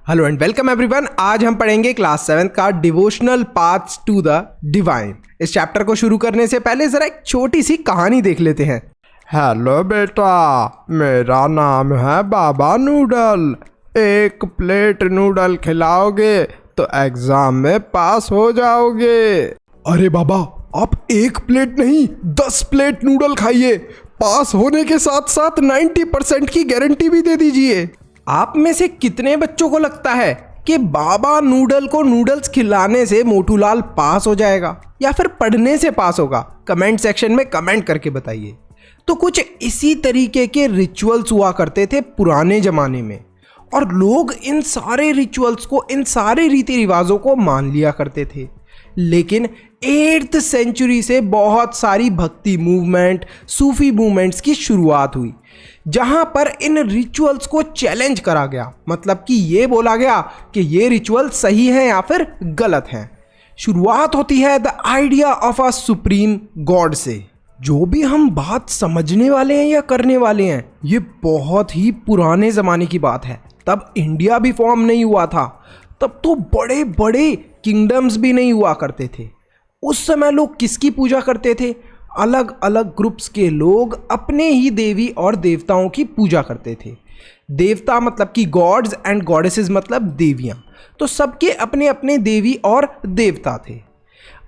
Hello and welcome everyone. आज हम पढ़ेंगे क्लास 7 का devotional paths to the divine. इस चैप्टर को शुरू करने से पहले जरा एक छोटी सी कहानी देख लेते हैं। हेलो बेटा, मेरा नाम है बाबा नूडल। एक प्लेट नूडल खिलाओगे तो एग्जाम में पास हो जाओगे। अरे बाबा, आप एक प्लेट नहीं 10 प्लेट नूडल खाइए। पास होने के साथ साथ 90% की गारंटी भी दे दीजिए। आप में से कितने बच्चों को लगता है कि बाबा नूडल को नूडल्स खिलाने से मोटूलाल पास हो जाएगा या फिर पढ़ने से पास होगा? कमेंट सेक्शन में कमेंट करके बताइए। तो कुछ इसी तरीके के रिचुअल्स हुआ करते थे पुराने ज़माने में, और लोग इन सारे रिचुअल्स को, इन सारे रीति रिवाजों को मान लिया करते थे। लेकिन 8th सेंचुरी से बहुत सारी भक्ति मूवमेंट, सूफी मूवमेंट्स की शुरुआत हुई, जहां पर इन रिचुअल्स को चैलेंज करा गया। मतलब कि ये बोला गया कि ये रिचुअल सही है या फिर गलत है। शुरुआत होती है the idea of a supreme God से। जो भी हम बात समझने वाले हैं या करने वाले हैं, ये बहुत ही पुराने ज़माने की बात है। तब इंडिया भी फॉर्म नहीं हुआ था, तब तो बड़े बड़े किंगडम्स भी नहीं हुआ करते थे। उस समय लोग किसकी पूजा करते थे? अलग अलग ग्रुप्स के लोग अपने ही देवी और देवताओं की पूजा करते थे। देवता मतलब कि गॉड्स, एंड गॉडेसेस मतलब देवियाँ। तो सबके अपने अपने देवी और देवता थे।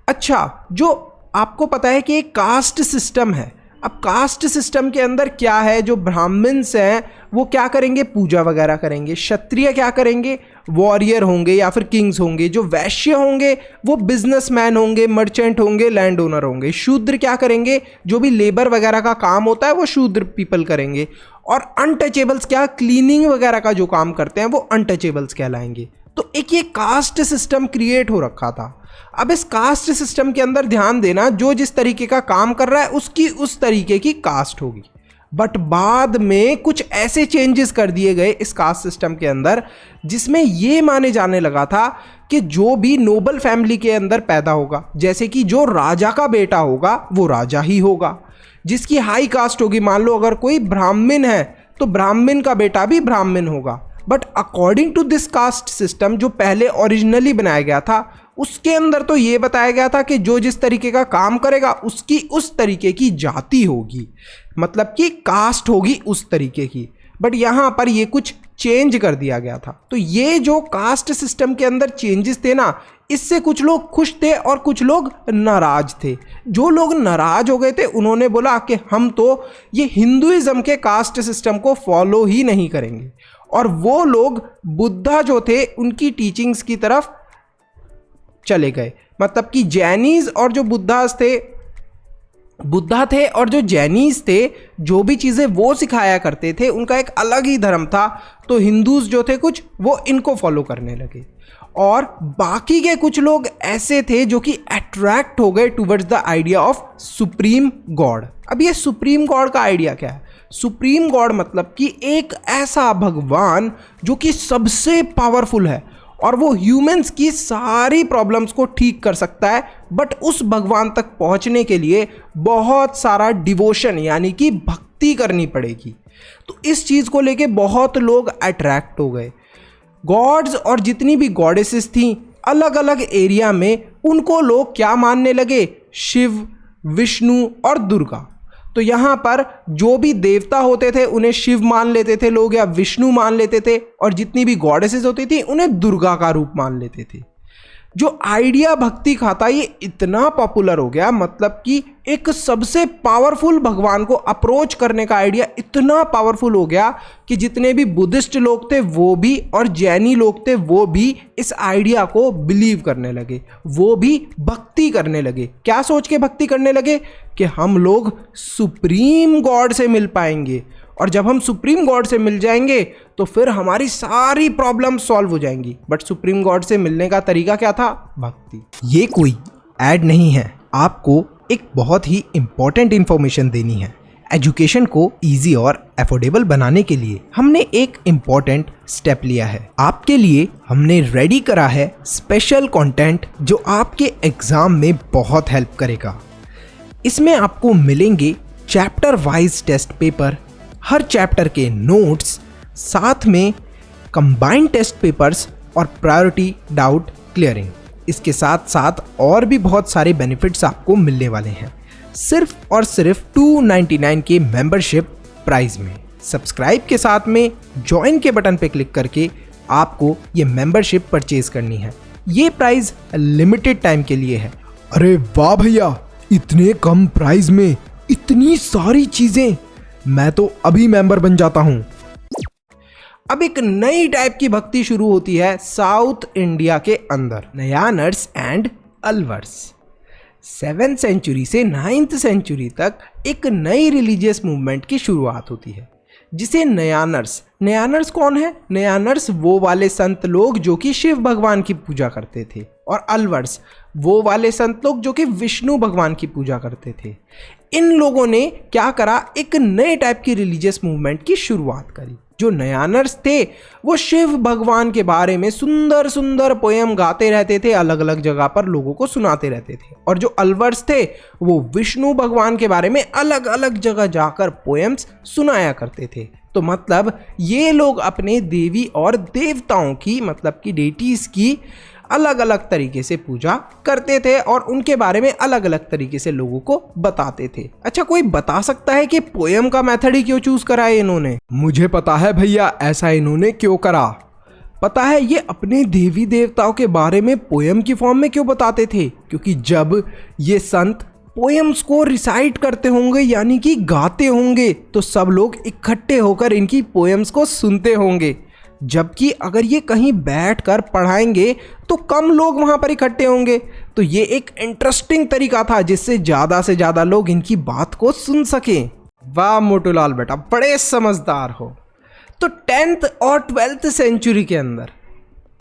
अच्छा, जो आपको पता है कि एक कास्ट सिस्टम है। अब कास्ट सिस्टम के अंदर क्या है? जो ब्राह्मण्स हैं वो क्या करेंगे? पूजा वगैरह करेंगे। क्षत्रिय क्या करेंगे? वॉरियर होंगे या फिर किंग्स होंगे। जो वैश्य होंगे वो बिजनेसमैन होंगे, मर्चेंट होंगे, लैंड ओनर होंगे। शूद्र क्या करेंगे? जो भी लेबर वगैरह का काम होता है वो शूद्र पीपल करेंगे। और अनटचेबल्स क्या? क्लीनिंग वगैरह का जो काम करते हैं वो अनटचेबल्स कहलाएंगे। तो एक ये कास्ट सिस्टम क्रिएट हो रखा था। अब इस कास्ट सिस्टम के अंदर ध्यान देना, जो जिस तरीके का काम कर रहा है उसकी उस तरीके की कास्ट होगी। बट बाद में कुछ ऐसे चेंजेस कर दिए गए इस कास्ट सिस्टम के अंदर, जिसमें ये माने जाने लगा था कि जो भी नोबल फैमिली के अंदर पैदा होगा, जैसे कि जो राजा का बेटा होगा वो राजा ही होगा। जिसकी हाई कास्ट होगी, मान लो अगर कोई ब्राह्मण है तो ब्राह्मण का बेटा भी ब्राह्मण होगा। But according to this caste system, जो पहले ओरिजिनली बनाया गया था, उसके अंदर तो ये बताया गया था कि जो जिस तरीके का काम करेगा उसकी उस तरीके की जाति होगी, मतलब कि कास्ट होगी उस तरीके की। बट यहाँ पर ये कुछ चेंज कर दिया गया था। तो ये जो कास्ट सिस्टम के अंदर चेंजेस थे ना, इससे कुछ लोग खुश थे और कुछ लोग नाराज थे। जो लोग नाराज हो गए थे उन्होंने बोला कि हम तो ये हिंदुइज्म के कास्ट सिस्टम को फॉलो ही नहीं करेंगे। और वो लोग बुद्धा जो थे उनकी टीचिंग्स की तरफ चले गए। मतलब कि जैनीज और जो बुद्धा थे और जो जैनीज थे, जो भी चीज़ें वो सिखाया करते थे उनका एक अलग ही धर्म था। तो हिंदूज जो थे कुछ, वो इनको फॉलो करने लगे। और बाकी के कुछ लोग ऐसे थे जो कि अट्रैक्ट हो गए towards the idea of supreme God. अब ये सुप्रीम गॉड का आइडिया क्या है? सुप्रीम गॉड मतलब कि एक ऐसा भगवान जो कि सबसे पावरफुल है और वो ह्यूमंस की सारी प्रॉब्लम्स को ठीक कर सकता है। बट उस भगवान तक पहुंचने के लिए बहुत सारा डिवोशन यानी कि भक्ति करनी पड़ेगी। तो इस चीज़ को लेके बहुत लोग अट्रैक्ट हो गए। गॉड्स और जितनी भी गॉडेसेस थीं अलग अलग एरिया में, उनको लोग क्या मानने लगे? शिव, विष्णु और दुर्गा। तो यहाँ पर जो भी देवता होते थे उन्हें शिव मान लेते थे लोग या विष्णु मान लेते थे, और जितनी भी गॉडेसेस होती थी उन्हें दुर्गा का रूप मान लेते थे। जो आइडिया भक्ति का था ये इतना पॉपुलर हो गया, मतलब कि एक सबसे पावरफुल भगवान को अप्रोच करने का आइडिया इतना पावरफुल हो गया कि जितने भी बुद्धिस्ट लोग थे वो भी और जैनी लोग थे वो भी इस आइडिया को बिलीव करने लगे। वो भी भक्ति करने लगे। क्या सोच के भक्ति करने लगे? कि हम लोग सुप्रीम गॉड से मिल पाएंगे, और जब हम सुप्रीम गॉड से मिल जाएंगे तो फिर हमारी सारी प्रॉब्लम सॉल्व हो जाएंगी। बट सुप्रीम गॉड से मिलने का तरीका क्या था? भक्ति। ये कोई ऐड नहीं है, आपको एक बहुत ही इंपॉर्टेंट इंफॉर्मेशन देनी है। एजुकेशन को इजी और अफोर्डेबल बनाने के लिए हमने एक इंपॉर्टेंट स्टेप लिया है। आपके लिए हमने रेडी करा है स्पेशल कंटेंट जो आपके एग्जाम में बहुत हेल्प करेगा। इसमें आपको मिलेंगे चैप्टर वाइज टेस्ट पेपर, हर चैप्टर के नोट्स, साथ में कंबाइंड टेस्ट पेपर्स और प्रायोरिटी डाउट क्लियरिंग। इसके साथ साथ और भी बहुत सारे बेनिफिट्स आपको मिलने वाले हैं सिर्फ और सिर्फ 299 के मेंबरशिप प्राइस में। सब्सक्राइब के साथ में ज्वाइन के बटन पे क्लिक करके आपको ये मेंबरशिप परचेज करनी है। ये प्राइस लिमिटेड टाइम के लिए है। अरे वाह भैया, इतने कम प्राइस में इतनी सारी चीजें, मैं तो अभी मेंबर बन जाता हूं। अब एक नई टाइप की भक्ति शुरू होती है साउथ इंडिया के अंदर, नयानर्स एंड अलवर्स। 7th सेंचुरी से 9th सेंचुरी तक एक नई रिलीजियस मूवमेंट की शुरुआत होती है जिसे नयानर्स कौन है? नयानर्स वो वाले संत लोग जो कि शिव भगवान की पूजा करते थे, और अलवर्स वो वाले संत लोग जो कि विष्णु भगवान की पूजा करते थे। इन लोगों ने क्या करा, एक नए टाइप की रिलीजियस मूवमेंट की शुरुआत करी। जो नयानर्स थे वो शिव भगवान के बारे में सुंदर सुंदर पोयम गाते रहते थे, अलग अलग जगह पर लोगों को सुनाते रहते थे। और जो अलवर्स थे वो विष्णु भगवान के बारे में अलग अलग जगह जाकर पोयम्स सुनाया करते थे। तो मतलब ये लोग अपने देवी और देवताओं की, मतलब कि डेटीज की अलग अलग तरीके से पूजा करते थे और उनके बारे में अलग अलग तरीके से लोगों को बताते थे। अच्छा, कोई बता सकता है कि पोयम का मेथड ही क्यों चूज करा है इन्होंने? मुझे पता है भैया, ऐसा इन्होंने क्यों करा। पता है ये अपने देवी देवताओं के बारे में पोयम की फॉर्म में क्यों बताते थे? क्योंकि जब ये संत पोयम्स को रिसाइट करते होंगे, यानी कि गाते होंगे, तो सब लोग इकट्ठे होकर इनकी पोयम्स को सुनते होंगे। जबकि अगर ये कहीं बैठकर पढ़ाएंगे तो कम लोग वहां पर इकट्ठे होंगे। तो ये एक इंटरेस्टिंग तरीका था जिससे ज़्यादा से ज़्यादा लोग इनकी बात को सुन सकें। वाह मोटूलाल बेटा, बड़े समझदार हो। तो 10th और 12th सेंचुरी के अंदर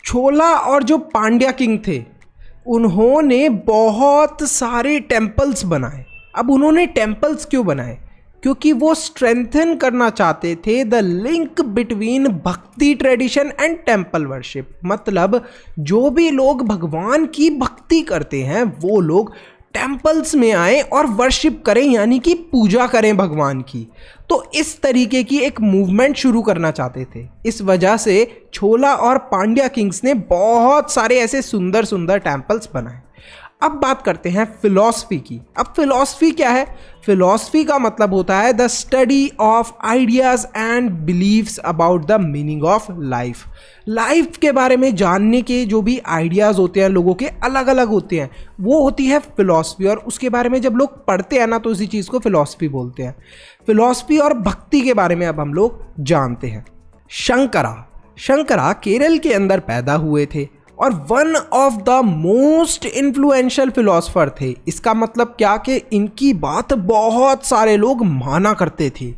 छोला और जो पांड्या किंग थे उन्होंने बहुत सारे टेम्पल्स बनाए। अब उन्होंने टेम्पल्स क्यों बनाए? क्योंकि वो स्ट्रेंथन करना चाहते थे द लिंक बिटवीन भक्ति ट्रेडिशन एंड टेम्पल वर्शिप। मतलब जो भी लोग भगवान की भक्ति करते हैं वो लोग टेम्पल्स में आए और वर्शिप करें, यानी कि पूजा करें भगवान की। तो इस तरीके की एक मूवमेंट शुरू करना चाहते थे। इस वजह से छोला और पांड्या किंग्स ने बहुत सारे ऐसे सुंदर सुंदर टेम्पल्स बनाए। अब बात करते हैं फिलॉसफी की। अब फिलॉसफी क्या है? फिलॉसफी का मतलब होता है the study of ideas and beliefs about the meaning of life. Life के बारे में जानने के जो भी आइडियाज होते हैं लोगों के अलग अलग होते हैं, वो होती है फिलॉसफी। और उसके बारे में जब लोग पढ़ते हैं ना तो उसी चीज़ को फिलॉसफी बोलते हैं। फिलॉसफी और भक्ति के बारे में अब हम लोग जानते हैं। शंकरा केरल के अंदर पैदा हुए थे और one of the most influential philosopher थे। इसका मतलब क्या कि इनकी बात बहुत सारे लोग माना करते थे।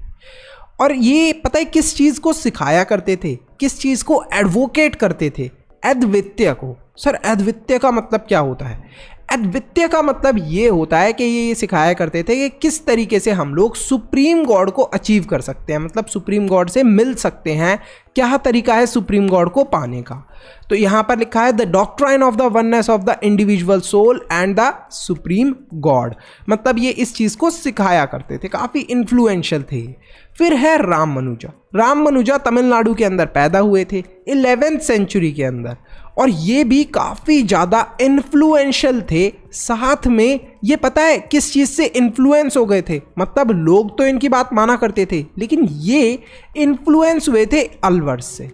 और ये पता है किस चीज़ को सिखाया करते थे, किस चीज़ को एडवोकेट करते थे? अद्वितीय को। सर अद्वितीय का मतलब क्या होता है? अद्वितीय का मतलब ये होता है कि ये सिखाया करते थे कि किस तरीके से हम लोग सुप्रीम गॉड को अचीव कर सकते हैं, मतलब सुप्रीम गॉड से मिल सकते हैं। क्या तरीका है सुप्रीम गॉड को पाने का? तो यहाँ पर लिखा है the doctrine of the oneness of the individual soul and the supreme God. मतलब ये इस चीज़ को सिखाया करते थे, काफ़ी इन्फ्लुएंशियल थे। फिर है राम मनुजा तमिलनाडु के अंदर पैदा हुए थे 11th सेंचुरी के अंदर, और ये भी काफ़ी ज़्यादा इन्फ्लुएंशियल थे। साथ में ये पता है किस चीज़ से इन्फ्लुएंस हो गए थे? मतलब लोग तो इनकी बात माना करते थे लेकिन ये इन्फ्लुएंस हुए थे अलवर्स से।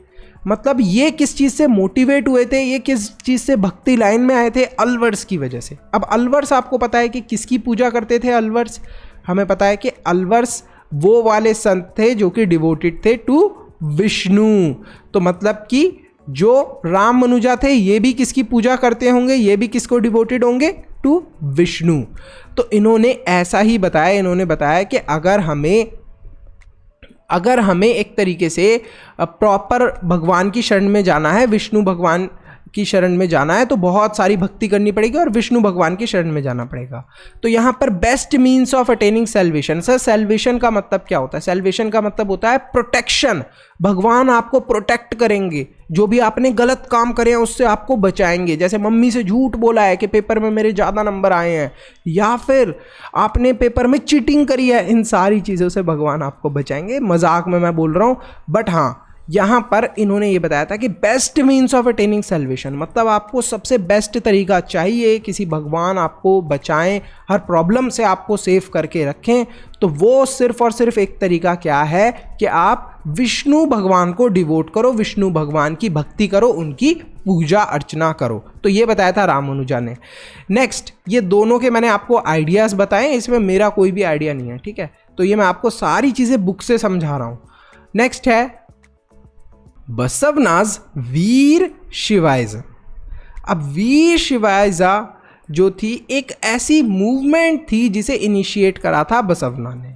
मतलब ये किस चीज़ से मोटिवेट हुए थे, ये किस चीज़ से भक्ति लाइन में आए थे? अलवर्स की वजह से। अब अलवर्स आपको पता है कि किसकी पूजा करते थे अलवर्स? हमें पता है कि अलवर्स वो वाले संत थे जो कि डिवोटेड थे टू विष्णु। तो मतलब कि जो राम मनुजा थे ये भी किसकी पूजा करते होंगे? ये भी किसको डिवोटेड होंगे? टू विष्णु। तो इन्होंने ऐसा ही बताया, इन्होंने बताया कि अगर हमें एक तरीके से प्रॉपर भगवान की शरण में जाना है, विष्णु भगवान की शरण में जाना है, तो बहुत सारी भक्ति करनी पड़ेगी और विष्णु भगवान की शरण में जाना पड़ेगा। तो यहाँ पर best means of attaining salvation. Sir salvation का मतलब क्या होता है? सेल्वेशन का मतलब होता है प्रोटेक्शन। भगवान आपको प्रोटेक्ट करेंगे, जो भी आपने गलत काम करे हैं उससे आपको बचाएंगे। जैसे मम्मी से झूठ बोला है कि पेपर में मेरे ज़्यादा नंबर आए हैं, या फिर आपने पेपर में चीटिंग करी है, इन सारी चीज़ों से भगवान आपको बचाएंगे। मजाक में मैं बोल रहा हूँ, बट हाँ यहाँ पर इन्होंने ये बताया था कि best means of attaining salvation, मतलब आपको सबसे बेस्ट तरीका चाहिए, किसी भगवान आपको बचाएं, हर प्रॉब्लम से आपको सेव करके रखें, तो वो सिर्फ और सिर्फ एक तरीका क्या है कि आप विष्णु भगवान को डिवोट करो, विष्णु भगवान की भक्ति करो, उनकी पूजा अर्चना करो। तो ये बताया था रामानुजा ने। नेक्स्ट, ये दोनों के मैंने आपको आइडियाज़ बताए, इसमें मेरा कोई भी आइडिया नहीं है, ठीक है। तो ये मैं आपको सारी चीज़ें बुक से समझा रहा हूँ। नेक्स्ट है बसवनाज वीर शिवाइजा। अब वीर शिवाइजा जो थी एक ऐसी मूवमेंट थी जिसे इनिशिएट करा था बसवना ने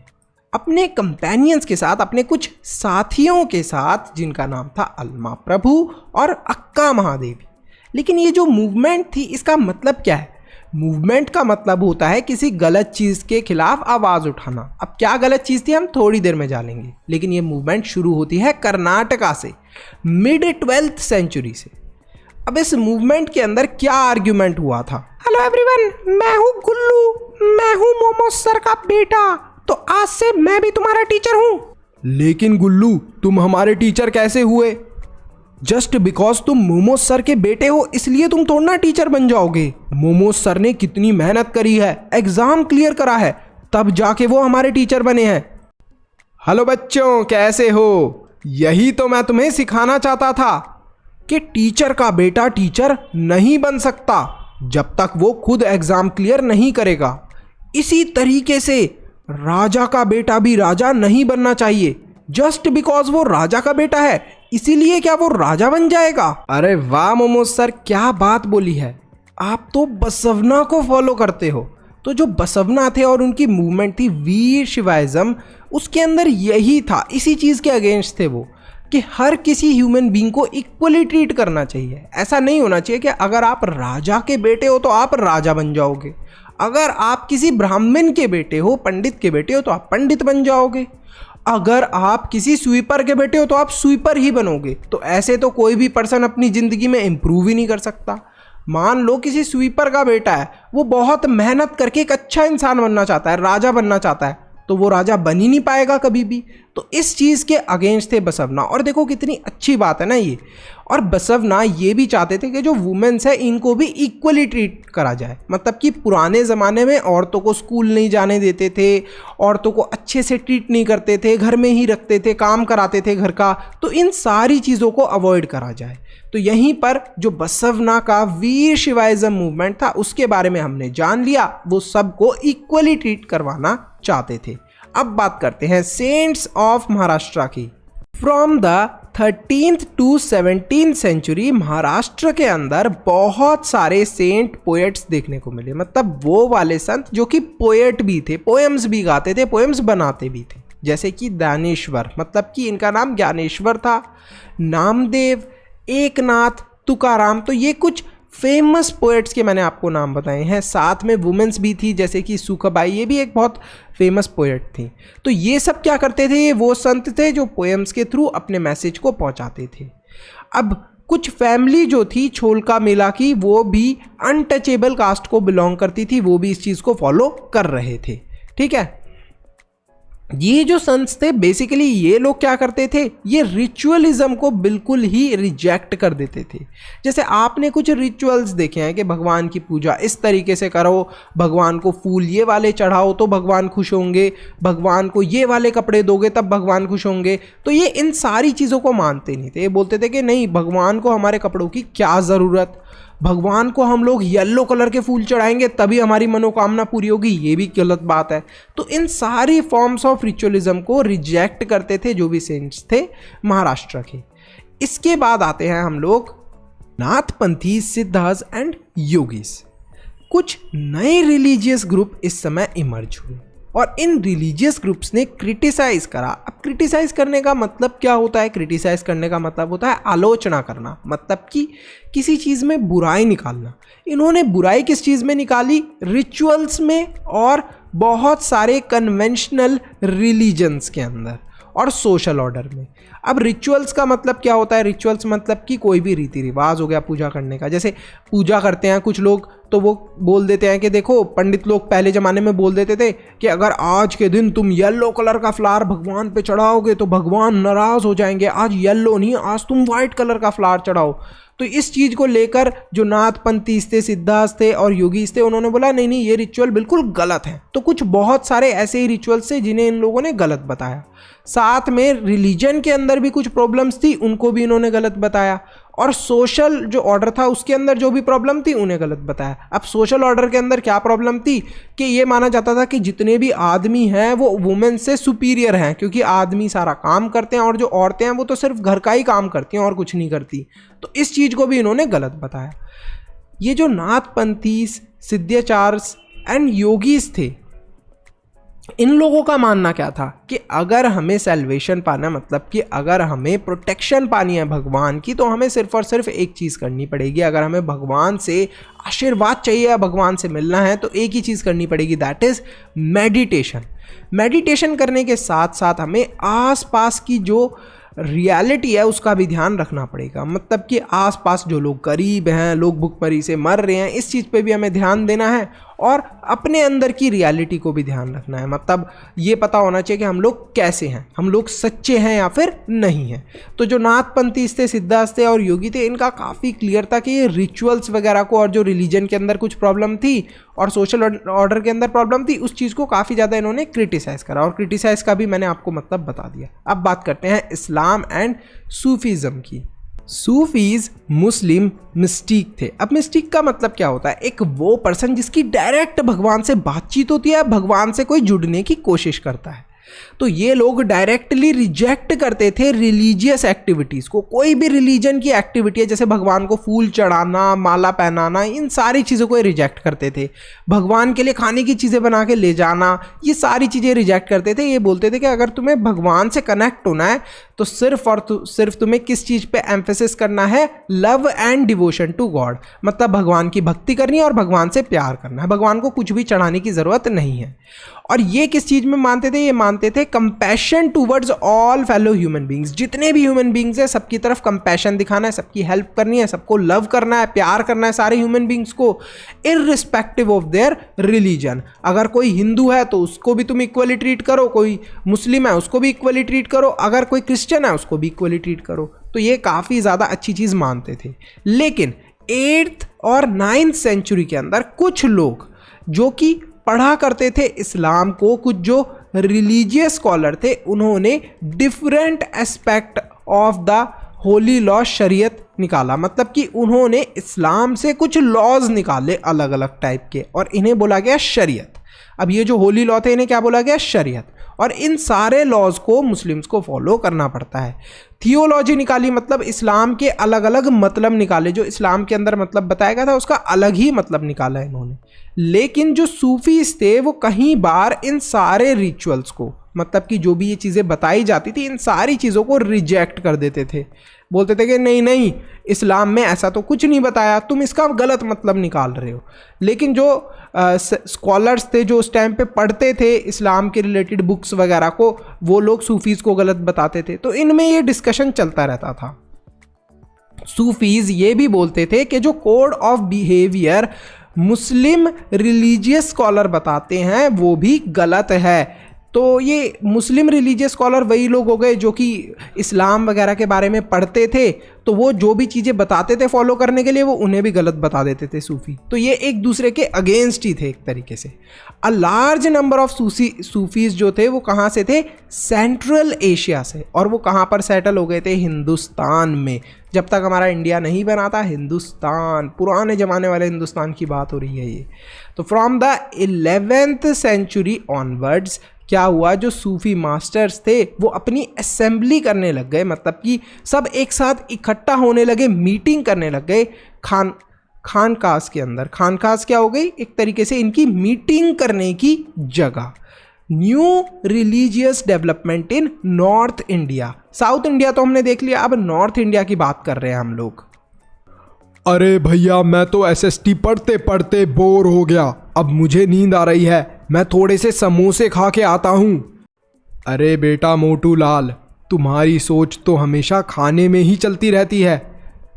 अपने कंपेनियंस के साथ, अपने कुछ साथियों के साथ, जिनका नाम था अलमा प्रभु और अक्का महादेवी। लेकिन ये जो मूवमेंट थी इसका मतलब क्या है? मूवमेंट का मतलब होता है किसी गलत चीज़ के खिलाफ आवाज़ उठाना। अब क्या गलत चीज़ थी हम थोड़ी देर में जानेंगे, लेकिन ये मूवमेंट शुरू होती है कर्नाटका से, मिड 12th सेंचुरी से। अब इस मूवमेंट के अंदर क्या आर्ग्यूमेंट हुआ था? हेलो एवरीवन, मैं हूँ गुल्लू, मैं हूँ मोमो सर का बेटा, तो आज से मैं भी तुम्हारा टीचर हूँ। लेकिन गुल्लू, तुम हमारे टीचर कैसे हुए? जस्ट बिकॉज तुम मोमोज सर के बेटे हो इसलिए तुम थोड़ा ना टीचर बन जाओगे। मोमोज सर ने कितनी मेहनत करी है, एग्जाम क्लियर करा है, तब जाके वो हमारे टीचर बने हैं। हेलो बच्चों, कैसे हो? यही तो मैं तुम्हें सिखाना चाहता था कि टीचर का बेटा टीचर नहीं बन सकता जब तक वो खुद एग्जाम क्लियर नहीं करेगा। इसी तरीके से राजा का बेटा भी राजा नहीं बनना चाहिए। जस्ट बिकॉज वो राजा का बेटा है इसीलिए क्या वो राजा बन जाएगा? अरे वाह मोमोज सर, क्या बात बोली है। आप तो बसवना को फॉलो करते हो। तो जो बसवना थे और उनकी मूवमेंट थी वीर शिवाइज्म, उसके अंदर यही था, इसी चीज़ के अगेंस्ट थे वो, कि हर किसी ह्यूमन बीइंग को इक्वली ट्रीट करना चाहिए। ऐसा नहीं होना चाहिए कि अगर आप राजा के बेटे हो तो आप राजा बन जाओगे, अगर आप किसी ब्राह्मण के बेटे हो, पंडित के बेटे हो, तो आप पंडित बन जाओगे, अगर आप किसी स्वीपर के बेटे हो तो आप स्वीपर ही बनोगे। तो ऐसे तो कोई भी पर्सन अपनी ज़िंदगी में इम्प्रूव ही नहीं कर सकता। मान लो किसी स्वीपर का बेटा है, वो बहुत मेहनत करके एक अच्छा इंसान बनना चाहता है, राजा बनना चाहता है, तो वो राजा बन ही नहीं पाएगा कभी भी। तो इस चीज़ के अगेंस्ट थे बसवना। और देखो कितनी अच्छी बात है ना ये। और बसवना ये भी चाहते थे कि जो वुमेन्स है इनको भी इक्वली ट्रीट करा जाए। मतलब कि पुराने ज़माने में औरतों को स्कूल नहीं जाने देते थे, औरतों को अच्छे से ट्रीट नहीं करते थे, घर में ही रखते थे, काम कराते थे घर का। तो इन सारी चीज़ों को अवॉइड करा जाए। तो यहीं पर जो बसवना का वीर शिवाइज्म मूवमेंट था उसके बारे में हमने जान लिया। वो सबको इक्वली ट्रीट करवाना चाहते थे। अब बात करते हैं सेंट्स ऑफ महाराष्ट्र की। From the 13th to 17th century Maharashtra के अंदर बहुत सारे सेंट पोएट्स देखने को मिले। मतलब वो वाले संत जो कि पोएट भी थे, पोएम्स भी गाते थे, पोएम्स बनाते भी थे। जैसे कि ज्ञानेश्वर, मतलब कि इनका नाम ज्ञानेश्वर था, नामदेव, एकनाथ, तुकाराम। तो ये कुछ फेमस पोएट्स के मैंने आपको नाम बताए हैं। साथ में वुमेन्स भी थी जैसे कि सुखबाई, ये भी एक बहुत फेमस पोएट थी। तो ये सब क्या करते थे? ये वो संत थे जो पोएम्स के थ्रू अपने मैसेज को पहुंचाते थे। अब कुछ फैमिली जो थी छोलका मेला की, वो भी अनटचेबल कास्ट को बिलोंग करती थी, वो भी इस चीज़ को फॉलो कर रहे थे। ठीक है, ये जो संत थे बेसिकली ये लोग क्या करते थे? ये रिचुअलिज्म को बिल्कुल ही रिजेक्ट कर देते थे। जैसे आपने कुछ रिचुअल्स देखे हैं कि भगवान की पूजा इस तरीके से करो, भगवान को फूल ये वाले चढ़ाओ तो भगवान खुश होंगे, भगवान को ये वाले कपड़े दोगे तब भगवान खुश होंगे। तो ये इन सारी चीज़ों को मानते नहीं थे। ये बोलते थे कि नहीं, भगवान को हमारे कपड़ों की क्या ज़रूरत, भगवान को हम लोग येलो कलर के फूल चढ़ाएंगे तभी हमारी मनोकामना पूरी होगी, ये भी गलत बात है। तो इन सारी फॉर्म्स ऑफ रिचुअलिज्म को रिजेक्ट करते थे जो भी सेंट्स थे महाराष्ट्र के। इसके बाद आते हैं हम लोग नाथपंथी, सिद्धास एंड योगीस। कुछ नए रिलीजियस ग्रुप इस समय इमर्ज हुए और इन रिलीजियस ग्रुप्स ने क्रिटिसाइज करा। अब क्रिटिसाइज करने का मतलब क्या होता है? क्रिटिसाइज करने का मतलब होता है आलोचना करना, मतलब कि किसी चीज़ में बुराई निकालना। इन्होंने बुराई किस चीज़ में निकाली? रिचुअल्स में और बहुत सारे कन्वेंशनल रिलीजन्स के अंदर और सोशल ऑर्डर में। अब रिचुअल्स का मतलब क्या होता है? रिचुअल्स मतलब कि कोई भी रीति रिवाज हो गया पूजा करने का। जैसे पूजा करते हैं कुछ लोग तो वो बोल देते हैं कि देखो, पंडित लोग पहले ज़माने में बोल देते थे कि अगर आज के दिन तुम येलो कलर का फ्लावर भगवान पे चढ़ाओगे तो भगवान नाराज़ हो जाएंगे, आज येलो नहीं, आज तुम वाइट कलर का फ्लावर चढ़ाओ। तो इस चीज़ को लेकर जो नाथपंथी थे, सिद्धार्थ थे और योगीज थे, उन्होंने बोला नहीं नहीं, ये रिचुअल बिल्कुल गलत है। तो कुछ बहुत सारे ऐसे ही रिचुअल्स थे जिन्हें इन लोगों ने गलत बताया। साथ में रिलीजन के अंदर भी कुछ प्रॉब्लम्स थी, उनको भी इन्होंने गलत बताया, और सोशल जो ऑर्डर था उसके अंदर जो भी प्रॉब्लम थी उन्हें गलत बताया। अब सोशल ऑर्डर के अंदर क्या प्रॉब्लम थी कि ये माना जाता था कि जितने भी आदमी हैं वो वुमेन से सुपीरियर हैं, क्योंकि आदमी सारा काम करते हैं और जो औरतें हैं वो तो सिर्फ घर का ही काम करती हैं और कुछ नहीं करती। तो इस चीज़ को भी इन्होंने गलत बताया। ये जो नाथपंथी, सिद्धाचार्य एंड योगीज थे, इन लोगों का मानना क्या था कि अगर हमें सैल्वेशन पाना, मतलब कि अगर हमें प्रोटेक्शन पानी है भगवान की, तो हमें सिर्फ और सिर्फ एक चीज़ करनी पड़ेगी। अगर हमें भगवान से आशीर्वाद चाहिए या भगवान से मिलना है तो एक ही चीज़ करनी पड़ेगी, दैट इज़ मेडिटेशन। मेडिटेशन करने के साथ साथ हमें आसपास की जो रियलिटी है उसका भी ध्यान रखना पड़ेगा। मतलब कि आसपास जो लोग गरीब हैं, लोग भुखमरी से मर रहे हैं, इस चीज़ पे भी हमें ध्यान देना है और अपने अंदर की रियलिटी को भी ध्यान रखना है। मतलब ये पता होना चाहिए कि हम लोग कैसे हैं, हम लोग सच्चे हैं या फिर नहीं हैं। तो जो नाथपंथी थे, सिद्धार्थ थे और योगी थे, इनका काफ़ी क्लियर था कि ये रिचुअल्स वगैरह को और जो रिलीजन के अंदर कुछ प्रॉब्लम थी और सोशल ऑर्डर के अंदर प्रॉब्लम थी, उस चीज़ को काफ़ी ज़्यादा इन्होंने क्रिटिसाइज़ करा, और क्रिटिसाइज़ का भी मैंने आपको मतलब बता दिया। अब बात करते हैं इस्लाम एंड सूफीज़म की। सूफीज मुस्लिम मिस्टिक थे। अब मिस्टिक का मतलब क्या होता है? एक वो पर्सन जिसकी डायरेक्ट भगवान से बातचीत होती है, भगवान से कोई जुड़ने की कोशिश करता है। तो ये लोग डायरेक्टली रिजेक्ट करते थे रिलीजियस एक्टिविटीज़ को। कोई भी रिलीजन की एक्टिविटी है, जैसे भगवान को फूल चढ़ाना, माला पहनाना, इन सारी चीज़ों को रिजेक्ट करते थे। भगवान के लिए खाने की चीज़ें बना के ले जाना, ये सारी चीज़ें रिजेक्ट करते थे। ये बोलते थे कि अगर तुम्हें भगवान से कनेक्ट होना है तो सिर्फ और सिर्फ तुम्हें किस चीज़ पे एम्फेसिस करना है? Love and devotion to God. मतलब भगवान की भक्ति करनी है और भगवान से प्यार करना है, भगवान को कुछ भी चढ़ाने की ज़रूरत नहीं है। और ये किस चीज़ में मानते थे? ये मानते थे compassion towards all fellow human beings. जितने भी ह्यूमन बींग्स हैं सबकी तरफ कंपैशन दिखाना है, सबकी हेल्प करनी है, सबको लव करना है, प्यार करना है सारे ह्यूमन बींग्स को, इररिस्पेक्टिव ऑफ देयर रिलीजन। अगर कोई हिंदू है तो उसको भी तुम इक्वली ट्रीट करो, कोई मुस्लिम है उसको भी इक्वली ट्रीट करो, अगर कोई क्रिश्चियन है उसको भी इक्वली ट्रीट करो। तो ये काफ़ी ज़्यादा अच्छी चीज़ मानते थे। लेकिन 8th और 9th सेंचुरी के अंदर कुछ लोग जो कि पढ़ा करते थे इस्लाम को, कुछ जो रिलीजियस स्कॉलर थे, उन्होंने different aspect of the Holi law शरीयत निकाला। मतलब कि उन्होंने इस्लाम से कुछ लॉज निकाले अलग अलग टाइप के, और इन्हें बोला गया शरीयत। अब ये जो होली लॉ थे इन्हें क्या बोला गया? शरीयत। और इन सारे लॉज को मुस्लिम्स को फॉलो करना पड़ता है। थियोलॉजी निकाली, मतलब इस्लाम के अलग अलग मतलब निकाले, जो इस्लाम के अंदर मतलब बताया गया था उसका अलग ही मतलब निकाला इन्होंने। लेकिन जो सूफीज थे वो कहीं बार इन सारे रिचुअल्स को, मतलब कि जो भी ये चीज़ें बताई जाती थी, इन सारी चीज़ों को रिजेक्ट कर देते थे। बोलते थे कि नहीं नहीं, इस्लाम में ऐसा तो कुछ नहीं बताया, तुम इसका गलत मतलब निकाल रहे हो। लेकिन जो स्कॉलर्स थे जो उस टाइम पे पढ़ते थे इस्लाम के रिलेटेड बुक्स वगैरह को, वो लोग सूफीज़ को गलत बताते थे। तो इनमें ये डिस्कशन चलता रहता था। सूफीज़ ये भी बोलते थे कि जो code of behaviour Muslim religious scholar बताते हैं वो भी गलत है। तो ये मुस्लिम रिलीजियस स्कॉलर वही लोग हो गए जो कि इस्लाम वगैरह के बारे में पढ़ते थे, तो वो जो भी चीज़ें बताते थे फॉलो करने के लिए, वो उन्हें भी गलत बता देते थे सूफी। तो ये एक दूसरे के अगेंस्ट ही थे एक तरीके से। A large number of Sufis जो थे वो कहाँ से थे? सेंट्रल एशिया से। और वो कहाँ पर सेटल हो गए थे? हिंदुस्तान में। जब तक हमारा इंडिया नहीं बना था, हिंदुस्तान, पुराने ज़माने वाले हिंदुस्तान की बात हो रही है ये। तो from the 11th century onwards क्या हुआ? जो सूफी मास्टर्स थे वो अपनी असेंबली करने लग गए, मतलब कि सब एक साथ इकट्ठा होने लगे, मीटिंग करने लग गए खानकास के अंदर। खानकास क्या हो गई? एक तरीके से इनकी मीटिंग करने की जगह। New religious development in north India. South India तो हमने देख लिया, अब नॉर्थ इंडिया की बात कर रहे हैं हम लोग। अरे भैया, मैं तो SST पढ़ते पढ़ते बोर हो गया, अब मुझे नींद आ रही है, मैं थोड़े से समोसे खा के आता हूँ। अरे बेटा मोटू लाल, तुम्हारी सोच तो हमेशा खाने में ही चलती रहती है,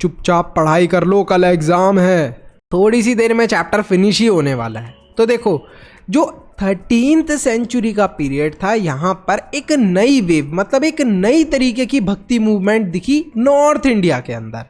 चुपचाप पढ़ाई कर लो, कल एग्ज़ाम है। थोड़ी सी देर में चैप्टर फिनिश ही होने वाला है। तो देखो, जो 13th सेंचुरी का पीरियड था, यहाँ पर एक नई वेव, मतलब एक नई तरीके की भक्ति मूवमेंट दिखी नॉर्थ इंडिया के अंदर।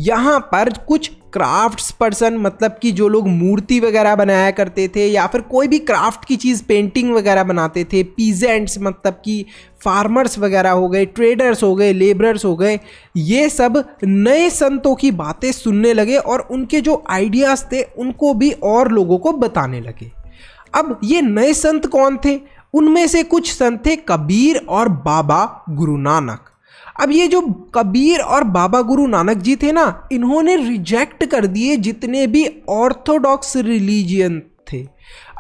यहाँ पर कुछ क्राफ्ट्स पर्सन, मतलब कि जो लोग मूर्ति वगैरह बनाया करते थे या फिर कोई भी क्राफ्ट की चीज़, पेंटिंग वगैरह बनाते थे, पीजेंट्स मतलब कि फार्मर्स वगैरह हो गए, ट्रेडर्स हो गए, लेबरर्स हो गए, ये सब नए संतों की बातें सुनने लगे और उनके जो आइडियाज़ थे उनको भी और लोगों को बताने लगे। अब ये नए संत कौन थे? उनमें से कुछ संत थे कबीर और बाबा गुरु नानक। अब ये जो कबीर और बाबा गुरु नानक जी थे ना, इन्होंने रिजेक्ट कर दिए जितने भी ऑर्थोडॉक्स रिलीजियन थे।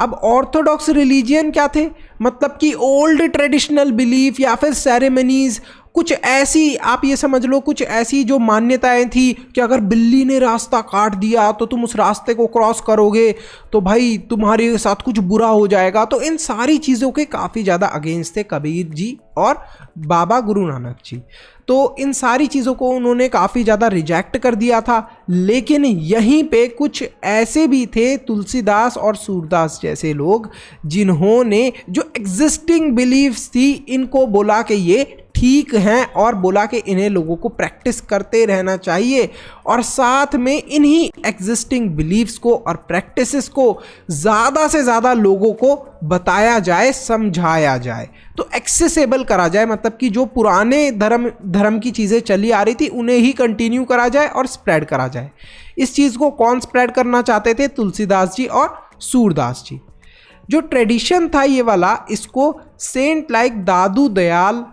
अब ऑर्थोडॉक्स रिलीजियन क्या थे? मतलब कि ओल्ड ट्रेडिशनल बिलीफ या फिर सेरेमनीज, कुछ ऐसी, आप ये समझ लो, कुछ ऐसी जो मान्यताएं थी कि अगर बिल्ली ने रास्ता काट दिया तो तुम उस रास्ते को क्रॉस करोगे तो भाई तुम्हारे साथ कुछ बुरा हो जाएगा। तो इन सारी चीज़ों के काफ़ी ज़्यादा अगेंस्ट थे कबीर जी और बाबा गुरु नानक जी। तो इन सारी चीज़ों को उन्होंने काफ़ी ज़्यादा रिजेक्ट कर दिया था। लेकिन यहीं पे कुछ ऐसे भी थे, तुलसीदास और सूरदास जैसे लोग, जिन्होंने जो एग्जिस्टिंग बिलीफ्स थी इनको बोला कि ये ठीक हैं और बोला कि इन्हें लोगों को प्रैक्टिस करते रहना चाहिए और साथ में इन्हीं एग्जिस्टिंग बिलीफ्स को और प्रैक्टिसेस को ज़्यादा से ज़्यादा लोगों को बताया जाए, समझाया जाए, तो एक्सेसिबल करा जाए। मतलब कि जो पुराने धर्म की चीज़ें चली आ रही थी उन्हें ही कंटिन्यू करा जाए और स्प्रेड करा जाए। इस चीज़ को कौन स्प्रेड करना चाहते थे? तुलसीदास जी और सूरदास जी। जो ट्रेडिशन था ये वाला, इसको सेंट लाइक दादू दयाल,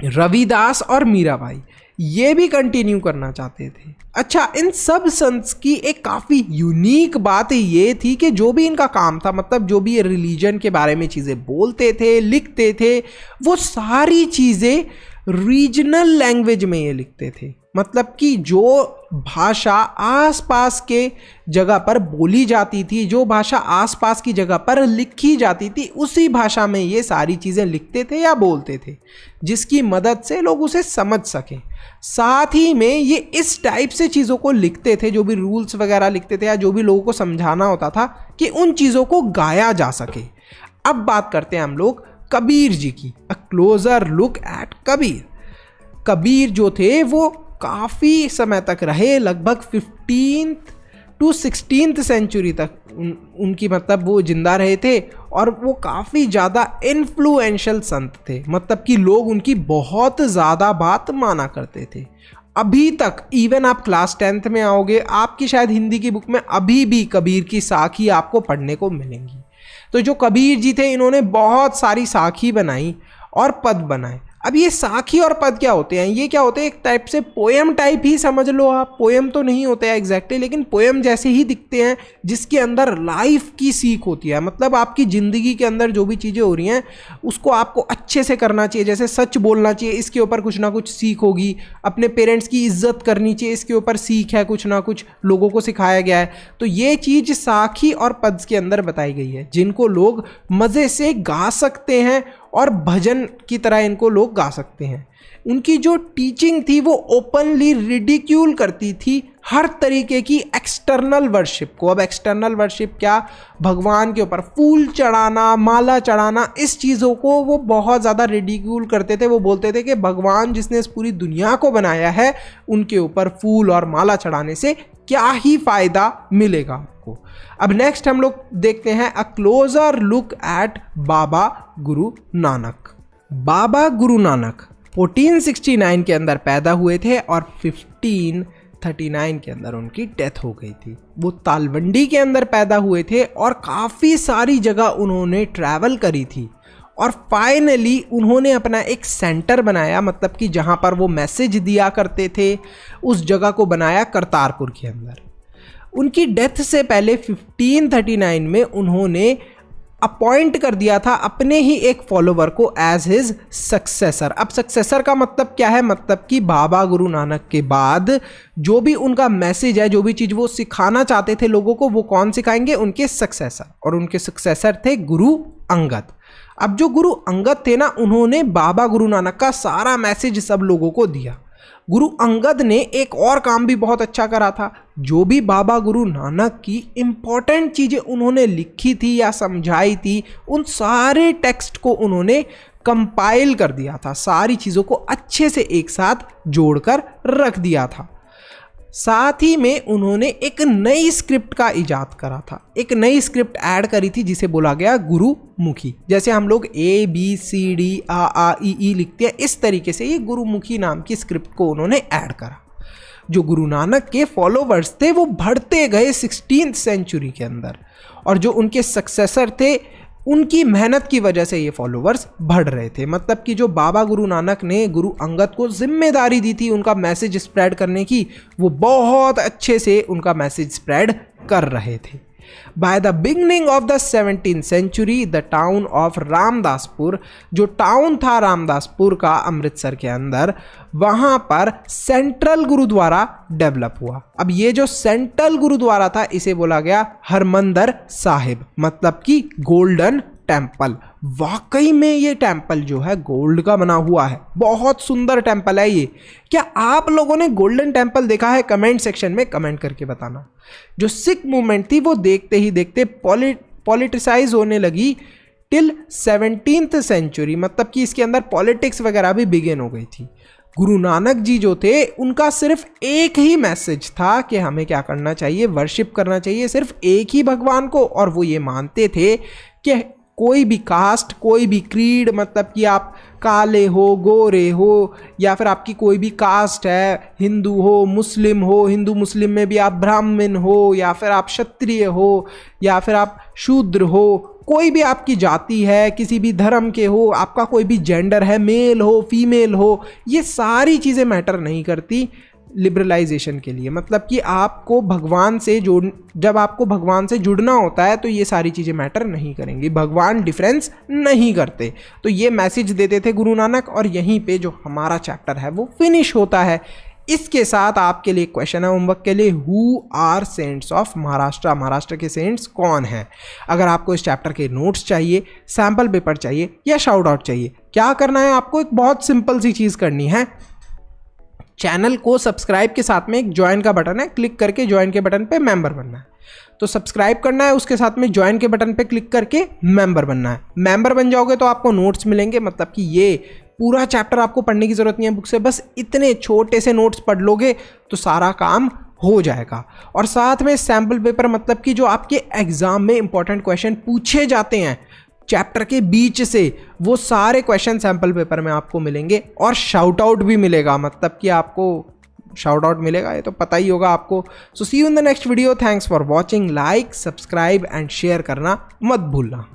रविदास और मीराबाई ये भी कंटिन्यू करना चाहते थे। अच्छा, इन सब संत की एक काफ़ी यूनिक बात ये थी कि जो भी इनका काम था, मतलब जो भी ये रिलीजन के बारे में चीज़ें बोलते थे, लिखते थे, वो सारी चीज़ें रीजनल लैंग्वेज में ये लिखते थे। मतलब कि जो भाषा आसपास के जगह पर बोली जाती थी, जो भाषा आसपास की जगह पर लिखी जाती थी, उसी भाषा में ये सारी चीज़ें लिखते थे या बोलते थे, जिसकी मदद से लोग उसे समझ सकें। साथ ही में ये इस टाइप से चीज़ों को लिखते थे, जो भी रूल्स वगैरह लिखते थे या जो भी लोगों को समझाना होता था, कि उन चीज़ों को गाया जा सके। अब बात करते हैं हम लोग कबीर जी की। A closer look at Kabir. Kabir जो थे वो काफ़ी समय तक रहे, लगभग 15th to 16th सेंचुरी तक उनकी, मतलब वो जिंदा रहे थे और वो काफ़ी ज़्यादा इन्फ्लुएंशियल संत थे। मतलब कि लोग उनकी बहुत ज़्यादा बात माना करते थे। अभी तक इवन आप क्लास 10th में आओगे, आपकी शायद हिंदी की बुक में अभी भी कबीर की साखी आपको पढ़ने को मिलेंगी। तो जो कबीर जी थे, इन्होंने बहुत सारी साखी बनाई और पद बनाए। अब ये साखी और पद क्या होते हैं? ये क्या होते हैं? एक टाइप से पोएम टाइप ही समझ लो आप। पोएम तो नहीं होते हैं एग्जैक्टली, लेकिन पोएम जैसे ही दिखते हैं, जिसके अंदर लाइफ की सीख होती है। मतलब आपकी ज़िंदगी के अंदर जो भी चीज़ें हो रही हैं उसको आपको अच्छे से करना चाहिए। जैसे सच बोलना चाहिए, इसके ऊपर कुछ ना कुछ सीख होगी। अपने पेरेंट्स की इज्जत करनी चाहिए, इसके ऊपर सीख है, कुछ ना कुछ लोगों को सिखाया गया है। तो ये चीज़ साखी और पद के अंदर बताई गई है, जिनको लोग मज़े से गा सकते हैं और भजन की तरह इनको लोग गा सकते हैं। उनकी जो टीचिंग थी वो ओपनली रिडिक्यूल करती थी हर तरीके की एक्सटर्नल वर्शिप को। अब एक्सटर्नल वर्शिप क्या? भगवान के ऊपर फूल चढ़ाना, माला चढ़ाना, इस चीज़ों को वो बहुत ज़्यादा रिडिक्यूल करते थे। वो बोलते थे कि भगवान जिसने इस पूरी दुनिया को बनाया है, उनके ऊपर फूल और माला चढ़ाने से क्या ही फ़ायदा मिलेगा आपको। अब नेक्स्ट हम लोग देखते हैं अ closer look eight Baba Guru Nanak. Baba Guru Nanak 1469 के अंदर पैदा हुए थे और 1539 के अंदर उनकी डेथ हो गई थी। वो तालवंडी के अंदर पैदा हुए थे और काफ़ी सारी जगह उन्होंने ट्रैवल करी थी और फाइनली उन्होंने अपना एक सेंटर बनाया, मतलब कि जहाँ पर वो मैसेज दिया करते थे, उस जगह को बनाया करतारपुर के अंदर। उनकी डेथ से पहले 1539 में उन्होंने अपॉइंट कर दिया था अपने ही एक फॉलोवर को एज हिज सक्सेसर। अब सक्सेसर का मतलब क्या है? मतलब कि बाबा गुरु नानक के बाद जो भी उनका मैसेज है, जो भी चीज़ वो सिखाना चाहते थे लोगों को, वो कौन सिखाएंगे? उनके सक्सेसर। और उनके सक्सेसर थे गुरु अंगद। अब जो गुरु अंगद थे ना, उन्होंने बाबा गुरु नानक का सारा मैसेज सब लोगों को दिया। गुरु अंगद ने एक और काम भी बहुत अच्छा करा था। जो भी बाबा गुरु नानक की इम्पोर्टेंट चीज़ें उन्होंने लिखी थी या समझाई थी, उन सारे टेक्स्ट को उन्होंने कंपाइल कर दिया था, सारी चीज़ों को अच्छे से एक साथ जोड़कर रख दिया था। साथ ही में उन्होंने एक नई स्क्रिप्ट का इजाद करा था, एक नई स्क्रिप्ट ऐड करी थी जिसे बोला गया गुरुमुखी। जैसे हम लोग ABCD आ लिखते हैं, इस तरीके से ये गुरुमुखी नाम की स्क्रिप्ट को उन्होंने ऐड करा। जो गुरु नानक के फॉलोवर्स थे वो बढ़ते गए 16th सेंचुरी के अंदर, और जो उनके सक्सेसर थे उनकी मेहनत की वजह से ये फॉलोवर्स बढ़ रहे थे। मतलब कि जो बाबा गुरु नानक ने गुरु अंगद को जिम्मेदारी दी थी उनका मैसेज स्प्रेड करने की, वो बहुत अच्छे से उनका मैसेज स्प्रेड कर रहे थे। By the beginning of the 17th century the town of Ramdaspur, जो टाउन था रामदासपुर का अमृतसर के अंदर, वहां पर सेंट्रल गुरुद्वारा डेवलप हुआ। अब ये जो सेंट्रल गुरुद्वारा था इसे बोला गया हरमंदर साहिब, मतलब कि गोल्डन टेम्पल। वाकई में ये टेम्पल जो है गोल्ड का बना हुआ है, बहुत सुंदर टेम्पल है ये। क्या आप लोगों ने गोल्डन टेम्पल देखा है? कमेंट सेक्शन में कमेंट करके बताना। जो सिख मूवमेंट थी वो देखते ही देखते पॉलिटिसाइज होने लगी टिल 17th सेंचुरी, मतलब कि इसके अंदर पॉलिटिक्स वगैरह भी बिगिन हो गई थी। गुरु नानक जी जो थे उनका सिर्फ एक ही मैसेज था कि हमें क्या करना चाहिए, वर्शिप करना चाहिए सिर्फ एक ही भगवान को। और वो ये मानते थे कि कोई भी कास्ट, कोई भी क्रीड, मतलब कि आप काले हो, गोरे हो, या फिर आपकी कोई भी कास्ट है, हिंदू हो, मुस्लिम हो, हिंदू मुस्लिम में भी आप ब्राह्मण हो, या फिर आप क्षत्रिय हो, या फिर आप शूद्र हो, कोई भी आपकी जाति है, किसी भी धर्म के हो, आपका कोई भी जेंडर है, मेल हो, फीमेल हो, ये सारी चीज़ें मैटर नहीं करती लिबरलाइजेशन के लिए। मतलब कि आपको भगवान से जब आपको भगवान से जुड़ना होता है तो ये सारी चीज़ें मैटर नहीं करेंगी, भगवान डिफरेंस नहीं करते। तो ये मैसेज देते थे गुरु नानक, और यहीं पे जो हमारा चैप्टर है वो फिनिश होता है। इसके साथ आपके लिए क्वेश्चन है होमवर्क के लिए, who are saints of Maharashtra, Maharashtra के सेंट्स कौन हैं? अगर आपको इस चैप्टर के नोट्स चाहिए, सैम्पल पेपर चाहिए या शाउट आउट चाहिए, क्या करना है आपको? एक बहुत सिंपल सी चीज़ करनी है। चैनल को सब्सक्राइब के साथ में एक ज्वाइन का बटन है, क्लिक करके ज्वाइन के बटन पे मेंबर बनना है। तो सब्सक्राइब करना है, उसके साथ में ज्वाइन के बटन पे क्लिक करके मेंबर बनना है। मेंबर बन जाओगे तो आपको नोट्स मिलेंगे, मतलब कि ये पूरा चैप्टर आपको पढ़ने की ज़रूरत नहीं है बुक से, बस इतने छोटे से नोट्स पढ़ लोगे तो सारा काम हो जाएगा। और साथ में सैम्पल पेपर, मतलब कि जो आपके एग्जाम में इंपॉर्टेंट क्वेश्चन पूछे जाते हैं चैप्टर के बीच से, वो सारे क्वेश्चन सैम्पल पेपर में आपको मिलेंगे। और शाउट आउट भी मिलेगा, मतलब कि आपको शाउट आउट मिलेगा, ये तो पता ही होगा आपको। So see you in the next video. Thanks for watching. Like, subscribe and share करना मत भूलना।